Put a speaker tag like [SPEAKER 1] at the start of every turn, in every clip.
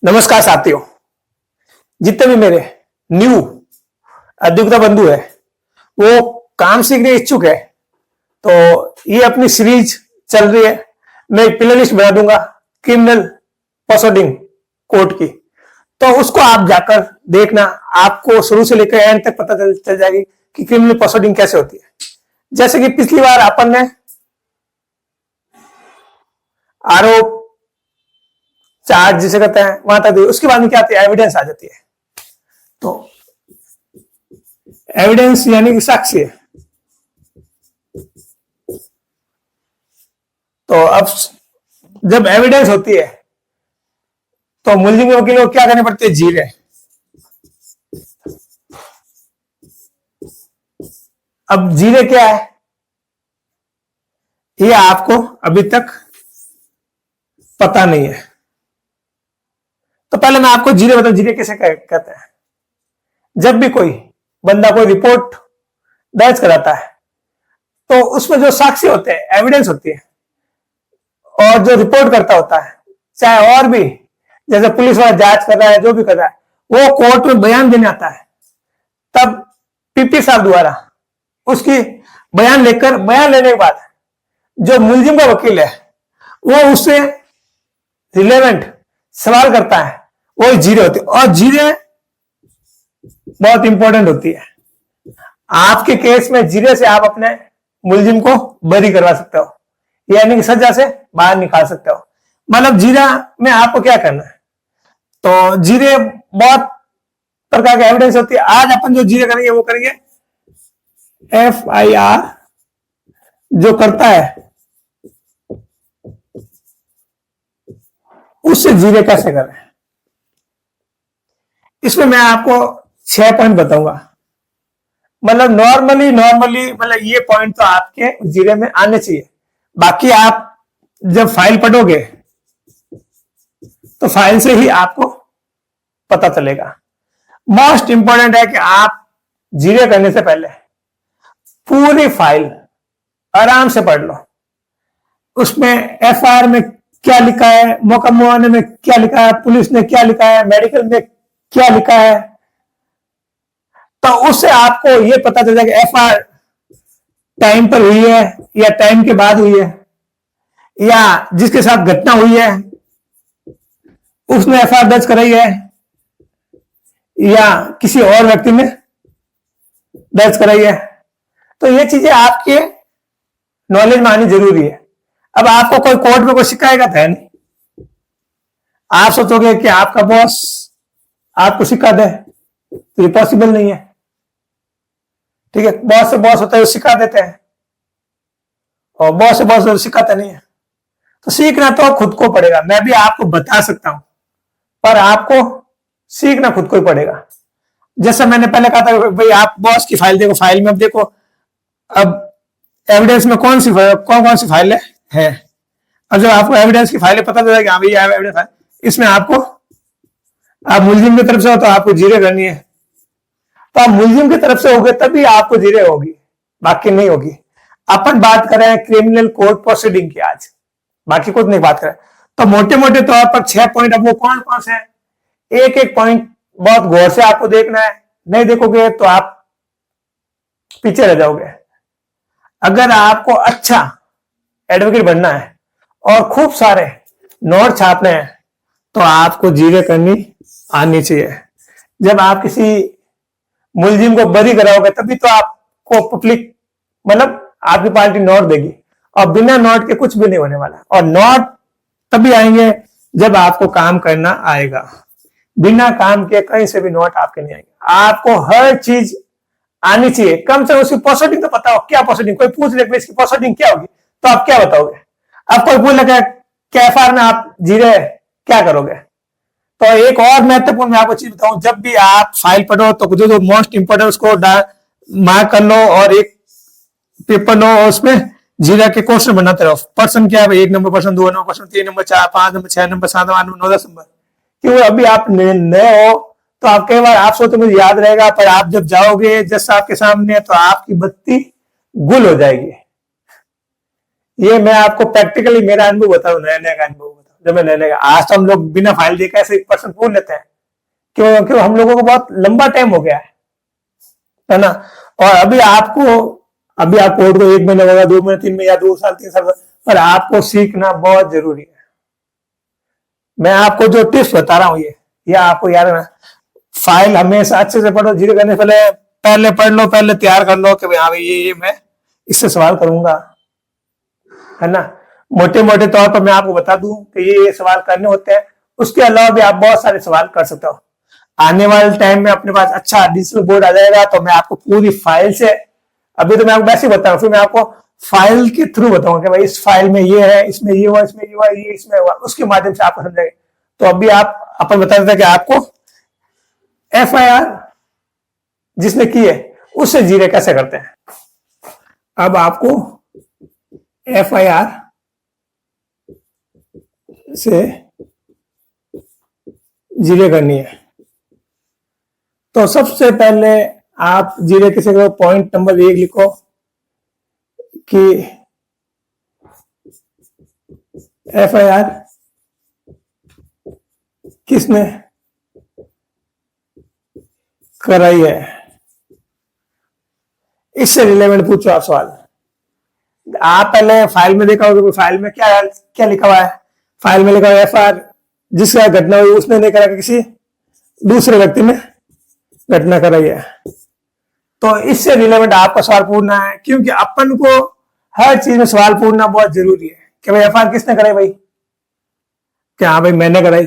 [SPEAKER 1] नमस्कार साथियों, जितने भी मेरे न्यू उद्योक्ता बंधु है वो काम सीखने इच्छुक है तो ये अपनी सीरीज चल रही है। मैं एक प्ले लिस्ट बना दूंगा क्रिमिनल प्रोसीडिंग कोर्ट की, तो उसको आप जाकर देखना। आपको शुरू से लेकर एंड तक पता चल जाएगी कि क्रिमिनल प्रोसीडिंग कैसे होती है। जैसे कि पिछली बार अपन ने आरोप चार्ज जिसे कहते हैं वहां तक, उसके बाद में क्या आती है, एविडेंस आ जाती है। तो एविडेंस यानी कि साक्ष्य। तो अब जब एविडेंस होती है तो मुलजिम के वकील को क्या करने पड़ते हैं, जीरे। अब जीरे क्या है ये आपको अभी तक पता नहीं है, तो पहले मैं आपको जीरे बताऊं। जीरे कैसे कहते हैं? जब भी कोई बंदा कोई रिपोर्ट दर्ज कराता है तो उसमें जो साक्ष्य होते हैं, एविडेंस होती है, और जो रिपोर्ट करता होता है, चाहे और भी जैसे पुलिस वाला जांच कर रहा है, जो भी कर रहा है, वो कोर्ट में बयान देने आता है। तब पीपी साहब द्वारा उसकी बयान लेने के बाद जो मुलजिम का वकील है वो उससे रिलेवेंट सवाल करता है, वो जीरे होती है। और जीरे बहुत इंपॉर्टेंट होती है। आपके केस में जीरे से आप अपने मुलजिम को बरी करवा सकते हो, यानी कि सजा से बाहर निकाल सकते हो। मतलब जीरा में आपको क्या करना है, तो जीरे बहुत प्रकार के एविडेंस होती है। आज अपन जो जीरे करेंगे वो करेंगे FIR जो करता है उससे जीरे कैसे करें। इसमें मैं आपको 6 पॉइंट बताऊंगा। मतलब नॉर्मली मतलब ये पॉइंट तो आपके जीरे में आने चाहिए। बाकी आप जब फाइल पढ़ोगे तो फाइल से ही आपको पता चलेगा। मोस्ट इंपॉर्टेंट है कि आप जीरे करने से पहले पूरी फाइल आराम से पढ़ लो। उसमें FIR में क्या लिखा है, मुकदमे में क्या लिखा है, पुलिस ने क्या लिखा है, मेडिकल में क्या लिखा है, तो उससे आपको यह पता चल जाएगा FIR टाइम पर हुई है या टाइम के बाद हुई है, या जिसके साथ घटना हुई है उसने FIR दर्ज कराई है या किसी और व्यक्ति ने दर्ज कराई है। तो ये चीजें आपके नॉलेज में आनी जरूरी है। अब आपको कोई कोर्ट में कोई शिकायत है नहीं, आप सोचोगे कि आपका बॉस आपको शिकायत है, तो ये पॉसिबल नहीं है। ठीक है, बॉस से बॉस होता है, सिखा देते हैं, और बॉस से बॉस सिखाते नहीं है। तो सीखना तो खुद को पड़ेगा। मैं भी आपको बता सकता हूं, पर आपको सीखना खुद को ही पड़ेगा। जैसे मैंने पहले कहा था, भाई आप बॉस की फाइल देखो, फाइल में अब देखो, अब एविडेंस में कौन कौन सी फाइल है। अब जब आपको एविडेंस की फाइलें पता चलेगी, हाँ भैया एविडेंस फाइल, इसमें आपको, आप मुलजिम की तरफ से हो तो आपको जीरे करनी है। तो आप मुलजिम की तरफ से होगे तभी आपको जीरे होगी, बाकी नहीं होगी। अपन बात कर रहे हैं क्रिमिनल कोर्ट प्रोसीडिंग की आज, बाकी कुछ नहीं बात करें। तो मोटे मोटे तौर पर 6 पॉइंट, अब वो कौन कौन से हैं, एक एक पॉइंट बहुत गौर से आपको देखना है। नहीं देखोगे तो आप पीछे रह जाओगे। अगर आपको अच्छा एडवोकेट बनना है और खूब सारे नोट छापने हैं तो आपको जीरे करनी आनी चाहिए। जब आप किसी मुलजिम को बरी कराओगे तभी तो आपको पब्लिक, मतलब आपकी पार्टी नोट देगी, और बिना नोट के कुछ भी नहीं होने वाला। और नोट तभी आएंगे जब आपको काम करना आएगा। बिना काम के कहीं से भी नोट आपके नहीं आएंगे। आपको हर चीज आनी चाहिए, कम से कम उसकी प्रोसीडिंग तो पता हो। क्या प्रोसीडिंग, कोई पूछ ले इसकी प्रोसीडिंग क्या होगी, तो आप क्या बताओगे? अब कोई पूछ लगा FIR में आप जीरे क्या करोगे? तो एक और महत्वपूर्ण मैं आपको चीज बताऊं, जब भी आप फाइल पढ़ो तो जो मोस्ट इंपोर्टेंट उसको मार्क कर लो और एक पेपर लो, और उसमें जीरा के क्वेश्चन बनाते रहो। पर्सन क्या है, 1 number person, 2 number person, 3 number, 4, 5 number, 6 number, 7 number, 8 number, 9, 10 number. क्यों, अभी आप नए हो तो आप कई बार आप सोचते मुझे याद रहेगा, पर आप जब जाओगे जस्ट आपके सामने तो आपकी बत्ती गुल हो जाएगी। ये मैं आपको प्रैक्टिकली मेरा अनुभव बताऊं, नया नया अनुभव बताऊं। जब मैं लेने गया। आज तो हम लोग बिना फाइल देखे ऐसे पर्सन पूछ लेते हैं, क्यों? क्यों? हम लोगों को बहुत लंबा टाइम हो गया है ना। और अभी आप कोड को 1 महीना होगा, 2 महीने, 3 महीने या 2 साल, 3 साल, पर आपको सीखना बहुत जरूरी है। मैं आपको जो टिप्स बता रहा हूं ये आपको याद रखना। फाइल हमेशा अच्छे से पढ़ो, जीरो करने से पहले पढ़ लो, पहले तैयार कर लो कि हाँ भाई ये मैं इससे सवाल करूंगा, है ना। मोटे मोटे तौर पर मैं आपको बता दूं कि ये सवाल करने होते हैं। उसके अलावा भी आप बहुत सारे सवाल कर सकते हो। आने वाले टाइम में अपने पास अच्छा डिजिटल बोर्ड आ जाएगा तो मैं आपको पूरी फाइल से, अभी तो मैं आपको वैसे ही बताऊं, फिर मैं आपको फाइल के थ्रू बताऊंगा कि भाई इस फाइल में ये है, इसमें ये हुआ, इसमें ये हुआ, ये इसमें हुआ, उसके माध्यम से आपको समझाएंगे। तो अभी अपन बता देते हैं कि आपको FIR जिसने की है उससे जीरे कैसे करते हैं। अब आपको FIR से जीरे करनी है। तो सबसे पहले आप जीरे किसे करो, पॉइंट नंबर 1 लिखो कि FIR किसने कराई है, इससे रिलेवेंट पूछो आप सवाल। आप पहले फाइल में देखा होगा, फाइल में क्या क्या लिखा हुआ है। फाइल में लिखा हुआ है FIR जिसका घटना हुई उसने नहीं करा, किसी दूसरे व्यक्ति ने घटना कराई है। तो इससे रिलेवेंट आपका सवाल पूछना है, क्योंकि अपन को हर चीज में सवाल पूछना बहुत जरूरी है कि भाई FIR किसने कराई भाई, क्या हाँ भाई मैंने कराई,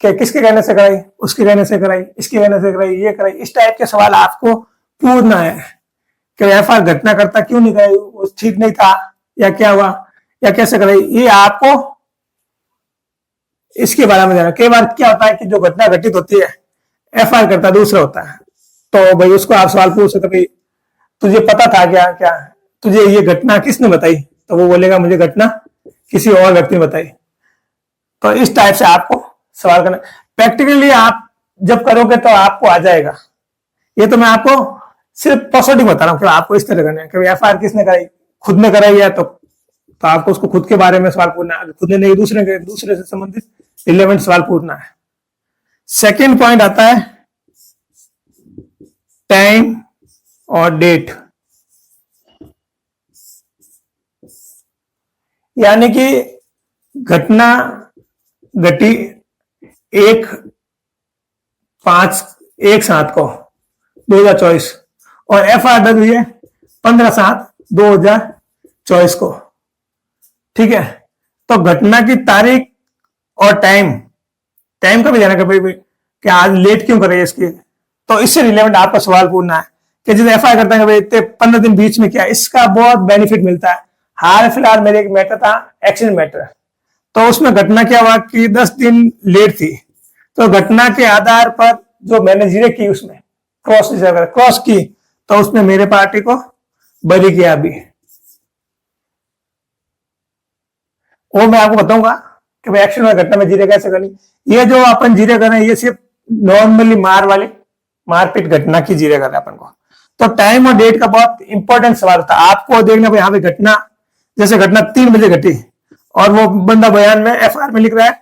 [SPEAKER 1] क्या किसके कहने से कराई, उसके कहने से कराई, इसके कहने से कराई, ये कराई। इस टाइप के सवाल आपको पूछना है कि FIR घटना करता क्यों नहीं कराई, वो ठीक नहीं था या क्या हुआ या कैसे कराई, ये आपको इसके बारे में जाना। कई बार क्या होता है कि जो घटना घटित होती है FIR करता दूसरा होता है, तो भाई उसको आप सवाल पूछ सकते भाई तुझे पता था क्या, क्या तुझे ये घटना किसने बताई, तो वो बोलेगा मुझे घटना किसी और व्यक्ति ने बताई। तो इस टाइप से आपको सवाल करना। प्रैक्टिकली आप जब करोगे तो आपको आ जाएगा। ये तो मैं आपको सिर्फ पॉजिटिव बता रहा हूँ कि आपको इस तरह करना है कि FIR किसने कराई, खुद ने कराई है तो आपको उसको खुद के बारे में सवाल पूछना है, खुद ने नहीं दूसरे से संबंधित रिलेवेंट सवाल पूछना है। सेकेंड पॉइंट आता है टाइम और डेट, यानी कि घटना घटी 1/5/1/7 को 2024 और FIR दर्ज हुई है 15/7/2024 को, ठीक है। तो घटना की तारीख और टाइम का भी जाना भाई कि आज लेट क्यों करे इसकी, तो इससे रिलेवेंट आपका सवाल पूछना है कि जैसे FIR करता है भाई 15 दिन बीच में क्या, इसका बहुत बेनिफिट मिलता है। हाल फिलहाल मेरे एक मैटर था, एक्सीडेंट मैटर, तो उसमें घटना क्या हुआ कि 10 दिन लेट थी, तो घटना के आधार पर जो मैंने जीरे की उसमें क्रॉस की, तो उसमें मेरे पार्टी को बरी किया। अभी वो मैं आपको बताऊंगा कि भाई एक्शन घटना में जीरे कैसे करनी। ये जो अपन जीरे कर रहे हैं ये सिर्फ नॉर्मली मारपीट घटना की जीरे कर रहे हैं अपन को। तो टाइम और डेट का बहुत इंपॉर्टेंट सवाल था आपको देखना भाई। यहाँ पे घटना, जैसे घटना 3 बजे घटी और वो बंदा बयान में FIR में लिख रहा है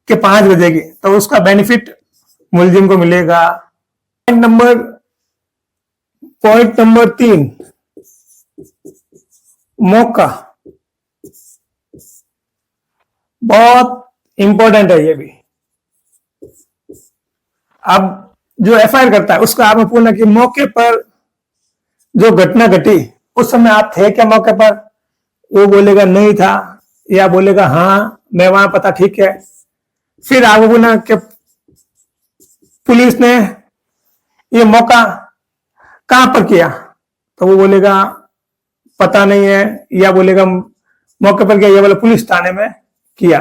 [SPEAKER 1] कि 5 बजे की, तो उसका बेनिफिट मुलजिम को मिलेगा। पॉइंट नंबर 3 मौका, बहुत इंपॉर्टेंट है ये भी। अब जो FIR करता है उसका आपने पूछना कि मौके पर जो घटना घटी उस समय आप थे क्या मौके पर, वो बोलेगा नहीं था या बोलेगा हाँ मैं वहां पता, ठीक है। फिर आपको बोलना कि पुलिस ने ये मौका कहां पर किया, तो वो बोलेगा पता नहीं है, या बोलेगा मौके पर किया, या बोले पुलिस थाने में किया,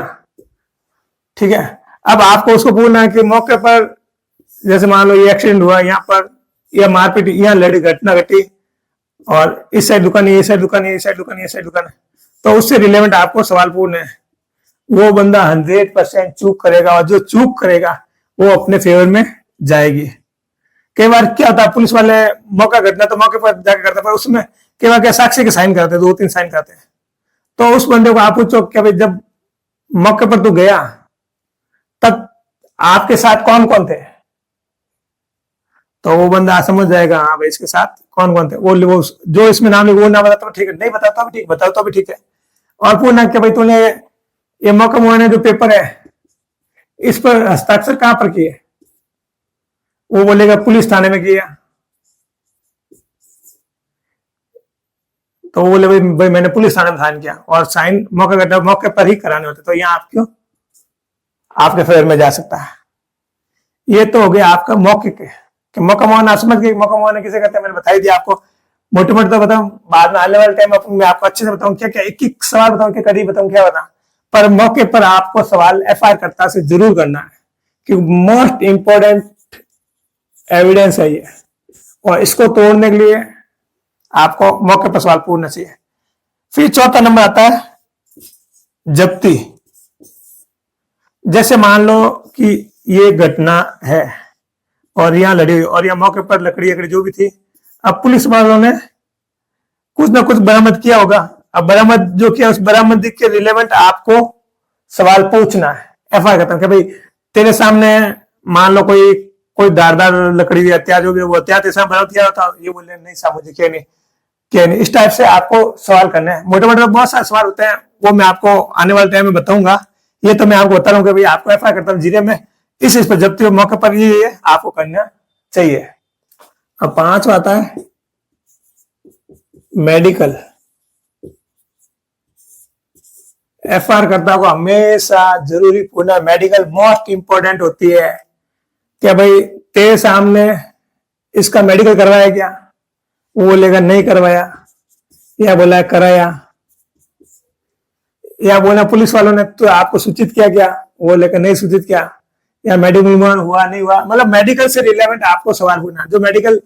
[SPEAKER 1] ठीक है। अब आपको उसको बोलना है कि मौके पर जैसे मान लो ये एक्सीडेंट हुआ यहाँ पर, यह मारपीट, यहाँ लड़ी घटना घटी और इस साइड दुकान है, ये साइड दुकान है, ये साइड दुकान है, ये साइड दुकान है, तो उससे रिलेवेंट आपको सवाल पूछना है। वो बंदा 100% चूक करेगा और जो चूक करेगा वो अपने फेवर में जाएगी। कई बार क्या होता है पुलिस वाले मौका घटना तो मौके पर जाकर करते, पर उसमें कई बार क्या साक्षी के साइन करते हैं, 2-3 साइन करते हैं, तो उस बंदे को आप पूछो क्या भाई जब मौके पर तू गया, तब आपके साथ कौन कौन थे? तो वो बंदा समझ जाएगा हाँ भाई इसके साथ कौन कौन थे। वो जो इसमें नाम लिखा वो ना बताता ठीक है, नहीं बताता भी ठीक, बताता भी ठीक है। और पूछना कि भाई तूने ये मौका मुआयना जो पेपर है इस पर हस्ताक्षर कहां पर किए? वो बोलेगा पुलिस थाने में किया। तो वो बोले भाई मैंने पुलिस थाने में साइन किया, और साइन मौके पर ही कराने होते, तो यहाँ आप क्यों आपके फेवर में जा सकता है। ये तो हो गया आपका मौके के कि मौका मुआयना समझ गए। मौका मुआयना किसे कहते हैं मैंने बताई दिया आपको, मोटे मोटे तो बताऊं, बाद में आने वाले टाइम मैं आपको अच्छे से बताऊं क्या क्या, एक एक सवाल बताऊं कि करीब बताऊं क्या बताऊं, पर मौके पर आपको सवाल एफआईआर कर्ता से जरूर करना है, क्योंकि मोस्ट इंपोर्टेंट एविडेंस है ये, और इसको तोड़ने के लिए आपको मौके पर सवाल पूछना चाहिए। फिर चौथा नंबर आता है जब्ती। जैसे मान लो कि ये घटना है और यहाँ लड़ी हुई, और यहाँ मौके पर लकड़ी जो भी थी, अब पुलिस वालों ने कुछ ना कुछ बरामद किया होगा। अब बरामद जो किया उस बरामदी के रिलेवेंट आपको सवाल पूछना है एफआईआर करता है कि भाई तेरे सामने मान लो कोई धारदार लकड़ी हथियार जो भी वो हथियार तेरे सामने बरामद किया होता, ये बोले नहीं साहब मुझे क्या नहीं, इस टाइप से आपको सवाल करना है। मोटे मोटे बहुत सारे सवाल होते हैं, वो मैं आपको आने वाले टाइम में बताऊंगा। ये तो मैं आपको बता रहा हूँ कि भाई आपको एफआईआर करता हूँ जीरे में इस पर जब्ती मौके पर ये आपको करना चाहिए। अब पांचवा आता है मेडिकल। एफआईआर करता को हमेशा जरूरी पूछना, मेडिकल मोस्ट इंपोर्टेंट होती है। क्या भाई तेरे सामने इसका मेडिकल करवाया क्या? वो बोलेगा नहीं करवाया, या बोला कराया, या बोला पुलिस वालों ने तो आपको सूचित किया क्या? वो लेकर नहीं सूचित किया, या मेडिकल हुआ नहीं हुआ। मतलब मेडिकल से रिलेवेंट आपको सवाल पूछना। जो मेडिकल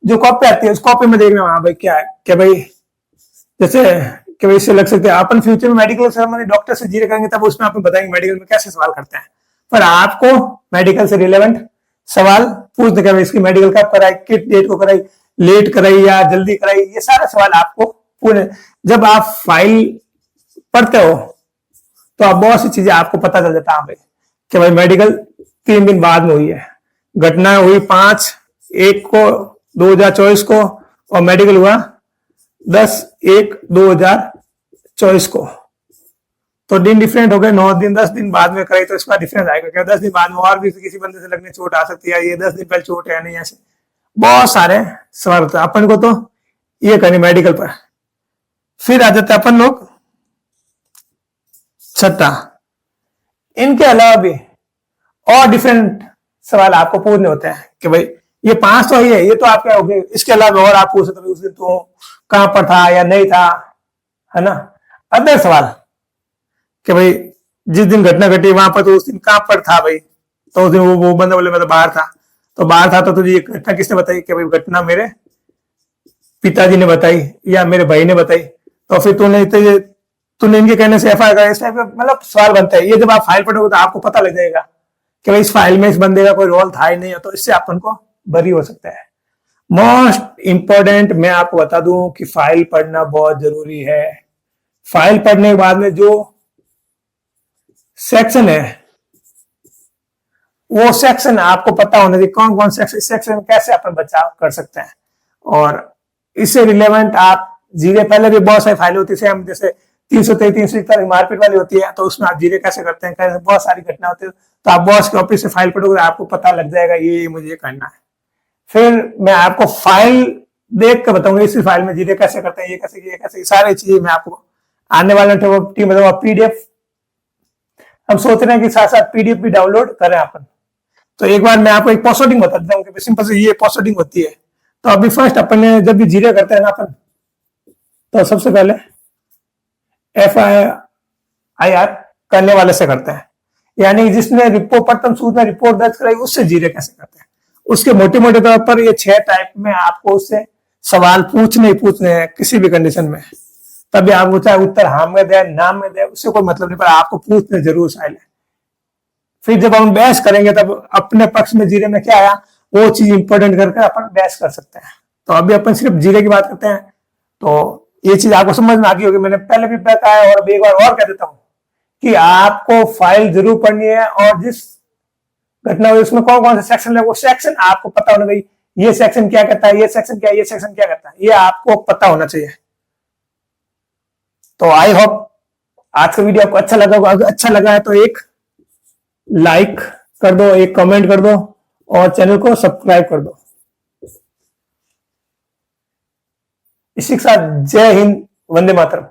[SPEAKER 1] जो कॉपी आती है उस कॉपी में देखना हाँ भाई क्या है, क्या भाई जैसे कि भाई इससे लग सकते हैं अपन फ्यूचर में मेडिकल सेरेमनी डॉक्टर से जीरे करेंगे तब उसमें आपको बताएंगे मेडिकल में कैसे सवाल करते हैं। पर आपको मेडिकल से रिलेवेंट सवाल पूछने का इसकी मेडिकल कब कराई, किस डेट को कराई, लेट कराई या जल्दी कराई, ये सारे सवाल आपको पूरे। जब आप फाइल पढ़ते हो तो आप बहुत सी चीजें आपको पता चल जाता है भाई कि भाई मेडिकल 3 दिन बाद में हुई है, घटना हुई 5/1 को 2024 को, और मेडिकल हुआ 10/1/2024 को। तो दिन डिफरेंट हो गए, 9 दिन 10 दिन बाद में कराई तो इसका डिफरेंस आएगा क्या? 10 दिन बाद में और भी किसी बंदे से लगने चोट आ सकती है, ये 10 दिन पहले चोट है नहीं, ऐसे बहुत सारे सवाल होते हैं। अपन को तो ये करनी मेडिकल पर। फिर आ जाते अपन लोग छठा, इनके अलावा भी और डिफरेंट सवाल आपको पूछने होते हैं कि भाई ये 5 तो है, ये तो आपके हो गए, इसके अलावा और आप पूछ सकते हो उस दिन तो कहां पर था या नहीं था, है ना। अदर सवाल कि भाई जिस दिन घटना घटी वहां पर तो उस दिन कहां पर था भाई, तो उस दिन वो बंदा बोले मैं तो बाहर था, तो बाहर था तो तुझे ये घटना किसने बताई कि भाई घटना मेरे पिताजी ने बताई या मेरे भाई ने बताई, तो फिर तूने इनके कहने से एफआईआर, इस टाइप का मतलब सवाल बनता है। ये जब आप फाइल पढ़ोगे तो आपको पता लग जाएगा कि भाई इस फाइल में इस बंदे का कोई रोल था ही नहीं, तो इससे अपन को बरी हो सकता है। मोस्ट इंपॉर्टेंट मैं आपको बता दूं कि फाइल पढ़ना बहुत जरूरी है। फाइल पढ़ने के बाद में जो सेक्शन है वो सेक्शन आपको पता होना चाहिए, कौन कौन सेक्शन में कैसे अपन बचाव कर सकते हैं। और इससे रिलेवेंट आप जीरे पहले भी बहुत सारी फाइलें होती है, हम जैसे 323 341 मारपीट वाली होती है, तो उसमें आप जीरे कैसे करते हैं, कैसे बहुत सारी घटना होती है, तो आप बॉस के ऑफिस से फाइल पढ़ोगे आपको पता लग जाएगा ये मुझे करना है। फिर मैं आपको फाइल देख कर बताऊंगा इसी फाइल में जीरे कैसे करते हैं, ये कैसे सारी चीजें मैं आपको आने वाले टीम बताऊंगा। पीडीएफ हम सोच रहे हैं कि साथ साथ पीडीएफ भी डाउनलोड करें अपन। तो एक बार मैं आपको एक पोस्टिंग बता देता हूँ, सिंपल से ये पोस्टिंग होती है। तो अभी फर्स्ट अपन जब भी जीरे करते हैं ना अपन, तो सबसे पहले एफआईआर करने वाले से करते हैं, यानी जिसने रिपोर्ट प्रथम सूद में रिपोर्ट दर्ज कराई उससे जीरे कैसे करते हैं। उसके मोटे मोटे तौर पर ये 6 टाइप में आपको उससे सवाल पूछने ही पूछने हैं किसी भी कंडीशन में। तभी आपको चाहे उत्तर हाँ में दे नाम में दे उससे कोई मतलब नहीं, पर आपको पूछने जरूर शायद है। फिर जब हम बहस करेंगे तब अपने पक्ष में जीरे में क्या आया वो चीज इंपॉर्टेंट करके अपन बहस कर सकते हैं। तो अभी अपन सिर्फ जीरे की बात करते हैं, तो ये चीज आपको समझ में आ गई होगी। मैंने पहले भी बताया और अभी एक बार और कह देता हूँ कि आपको फाइल जरूर पढ़नी है, और जिस घटना हुई उसमें कौन कौन सा सेक्शन है, वो सेक्शन आपको पता होना चाहिए। ये सेक्शन क्या कहता है, ये सेक्शन क्या, ये सेक्शन क्या कहता है, ये आपको पता होना चाहिए। तो आई होप आज का वीडियो आपको अच्छा लगा होगा। अगर अच्छा लगा है तो एक लाइक कर दो, एक कमेंट कर दो, और चैनल को सब्सक्राइब कर दो। इसी के साथ जय हिंद, वंदे मातरम।